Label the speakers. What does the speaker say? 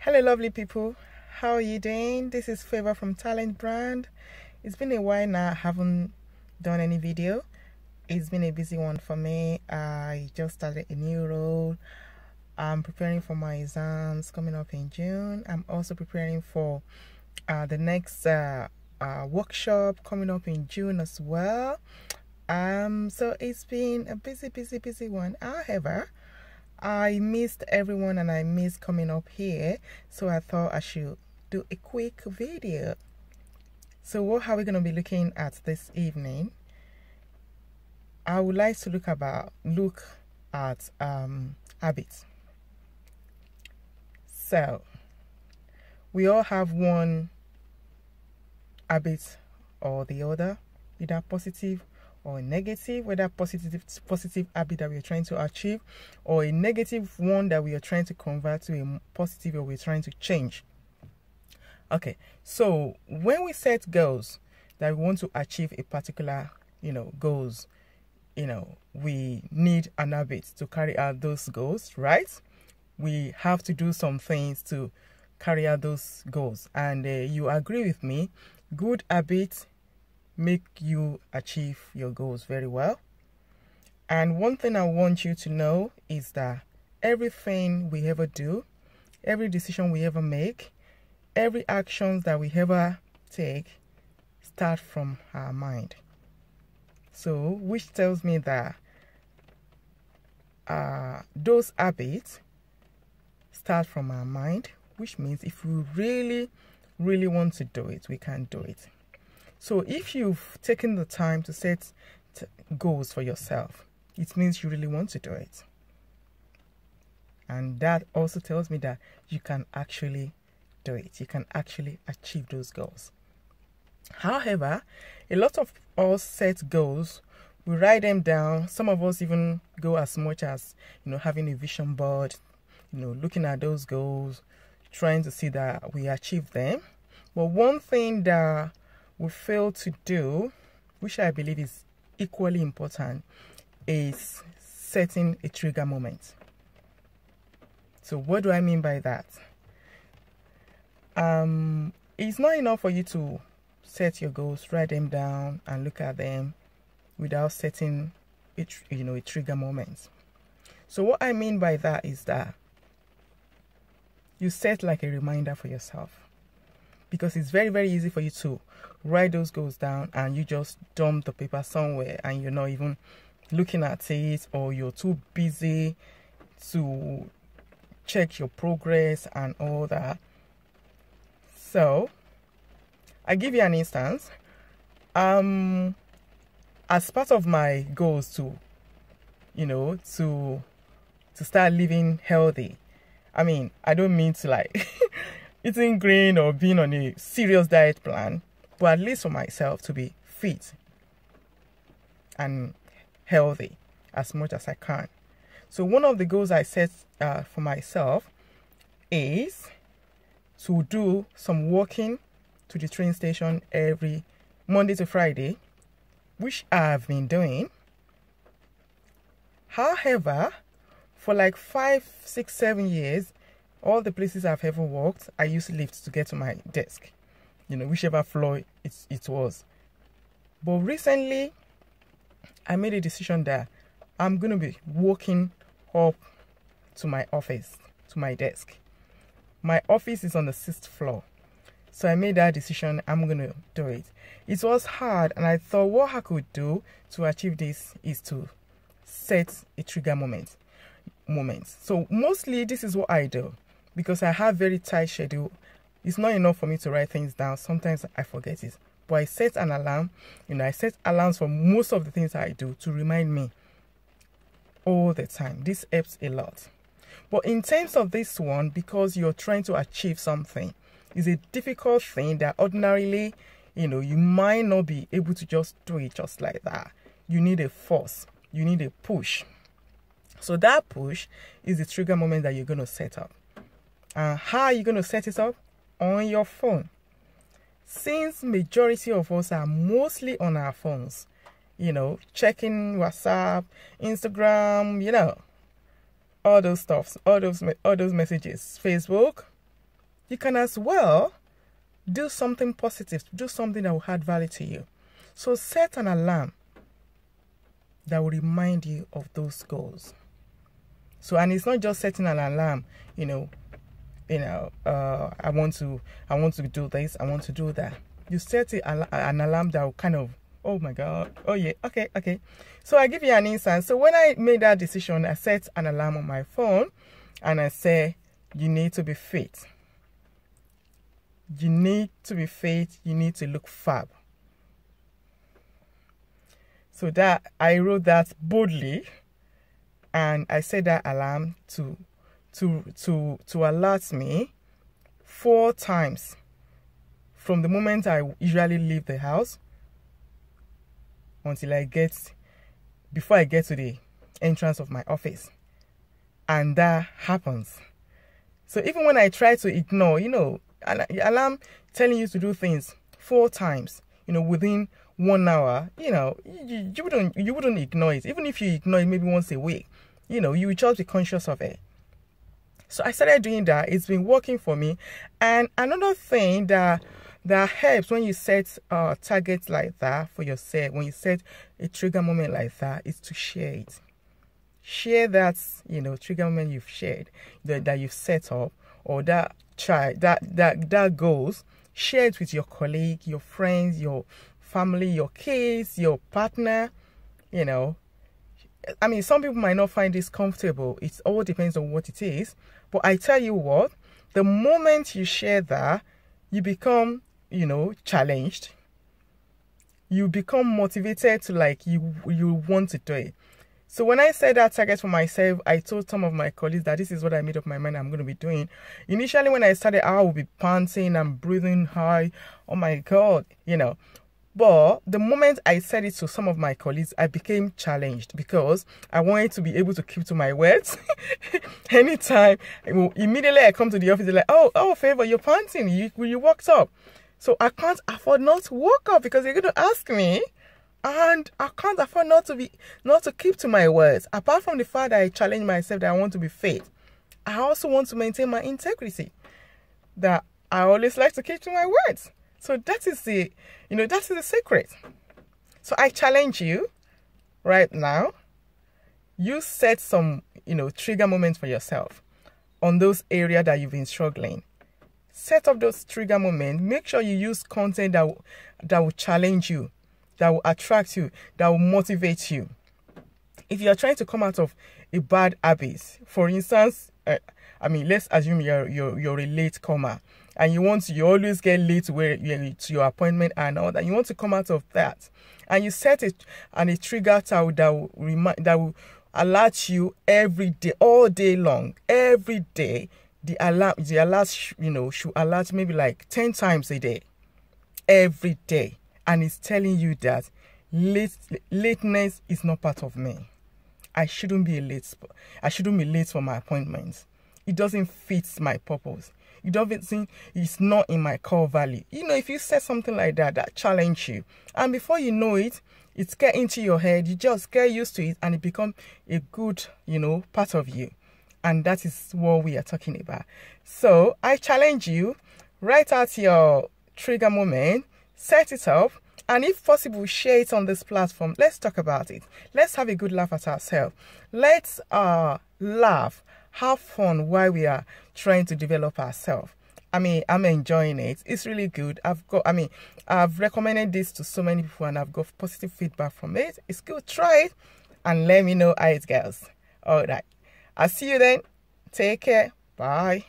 Speaker 1: Hello lovely people, how are you doing? This is Favor from Talent Brand. It's been a while now, I haven't done any video. It's been a busy one for me. I just started a new role. I'm preparing for my exams coming up in June. I'm also preparing for the next workshop coming up in June as well. So it's been a busy one. However, I missed everyone and I missed coming up here, so I thought I should do a quick video. So what are we going to be looking at this evening? I would like to look at habits. So we all have one habit or the other, either positive or negative, whether positive habit that we are trying to achieve, or a negative one that we are trying to convert to a positive, or we're trying to change. Okay, so when we set goals that we want to achieve a particular, goals, we need an habit to carry out those goals, right? We have to do some things to carry out those goals, and you agree with me, good habits make you achieve your goals very well. And one thing I want you to know is that everything we ever do, every decision we ever make, every actions that we ever take start from our mind. So which tells me that those habits start from our mind, which means if we really want to do it, we can do it. So if you've taken the time to set goals for yourself, it means you really want to do it. And that also tells me that you can actually do it. You can actually achieve those goals. However, a lot of us set goals, we write them down. Some of us even go as much as, having a vision board, looking at those goals, trying to see that we achieve them. But one thing that we fail to do, which I believe is equally important, is setting a trigger moment. So what do I mean by that? It's not enough for you to set your goals, write them down and look at them without setting a trigger moment. So what I mean by that is that you set like a reminder for yourself, because it's very easy for you to write those goals down and you just dump the paper somewhere and you're not even looking at it, or you're too busy to check your progress and all that. So I give you an instance. As part of my goals to start living healthy, I don't mean to like eating green or being on a serious diet plan, but at least for myself to be fit and healthy as much as I can. So one of the goals I set for myself is to do some walking to the train station every Monday to Friday, which I've been doing. However, for like 5, 6, 7 years, all the places I've ever walked, I used to lift to get to my desk, whichever floor it was. But recently, I made a decision that I'm going to be walking up to my office, to my desk. My office is on the 6th floor. So I made that decision, I'm going to do it. It was hard, and I thought what I could do to achieve this is to set a trigger moment. So mostly this is what I do, because I have very tight schedule. It's not enough for me to write things down. Sometimes I forget it. But I set an alarm. I set alarms for most of the things I do to remind me all the time. This helps a lot. But in terms of this one, because you're trying to achieve something, it's a difficult thing that ordinarily, you might not be able to just do it just like that. You need a force. You need a push. So that push is the trigger moment that you're going to set up. How are you going to set it up? On your phone. Since majority of us are mostly on our phones, checking WhatsApp, Instagram, all those stuffs, all those messages, Facebook, you can as well do something positive, do something that will add value to you. So set an alarm that will remind you of those goals. So, and it's not just setting an alarm, I want to do this, I want to do that. You set an alarm that will kind of, oh my God, oh yeah, okay. So I give you an instance. So when I made that decision, I set an alarm on my phone and I say, you need to be fit. You need to be fit, you need to look fab. So that I wrote that boldly, and I set that alarm to alert me 4 times from the moment I usually leave the house until before I get to the entrance of my office. And that happens. So even when I try to ignore, an alarm telling you to do things 4 times, within 1 hour, you wouldn't ignore it. Even if you ignore it maybe once a week, you will just be conscious of it. So I started doing that. It's been working for me. And another thing that helps when you set targets like that for yourself, when you set a trigger moment like that, is to share it. Share that, trigger moment you've shared, that you've set up, or that goals. Share it with your colleague, your friends, your family, your kids, your partner. Some people might not find this comfortable. It all depends on what it is. But I tell you what, the moment you share that, you become, challenged. You become motivated to you want to do it. So when I set that target for myself, I told some of my colleagues that this is what I made up my mind I'm going to be doing. Initially, when I started, I would be panting and breathing high. Oh my God, But the moment I said it to some of my colleagues, I became challenged because I wanted to be able to keep to my words. Anytime, immediately I come to the office, they're like, oh, Favor, you're panting. You walked up. So I can't afford not to walk up because they're going to ask me. And I can't afford not to keep to my words. Apart from the fact that I challenge myself that I want to be fit, I also want to maintain my integrity. That I always like to keep to my words. So that is the secret. So I challenge you right now. You set some, trigger moments for yourself on those areas that you've been struggling. Set up those trigger moments. Make sure you use content that will challenge you, that will attract you, that will motivate you. If you are trying to come out of a bad habit, for instance, let's assume you're a late comer and you always get late to your appointment and all that. You want to come out of that, and you set it and a trigger that will alert you every day, all day long, every day. The alert should alert maybe like 10 times a day, every day. And it's telling you that lateness is not part of me. I shouldn't be late for my appointments. It doesn't fit my purpose. It's not in my core value. If you set something like that challenge you, and before you know it, it's get into your head, you just get used to it, and it becomes a good, part of you. And that is what we are talking about. So I challenge you, write out your trigger moment, set it up, and if possible, share it on this platform. Let's talk about it. Let's have a good laugh at ourselves. Let's laugh, have fun while we are trying to develop ourselves. I'm enjoying it. It's really good. I've recommended this to so many people and I've got positive feedback from it. It's good. Try it and let me know how it goes. All right. I'll see you then. Take care. Bye.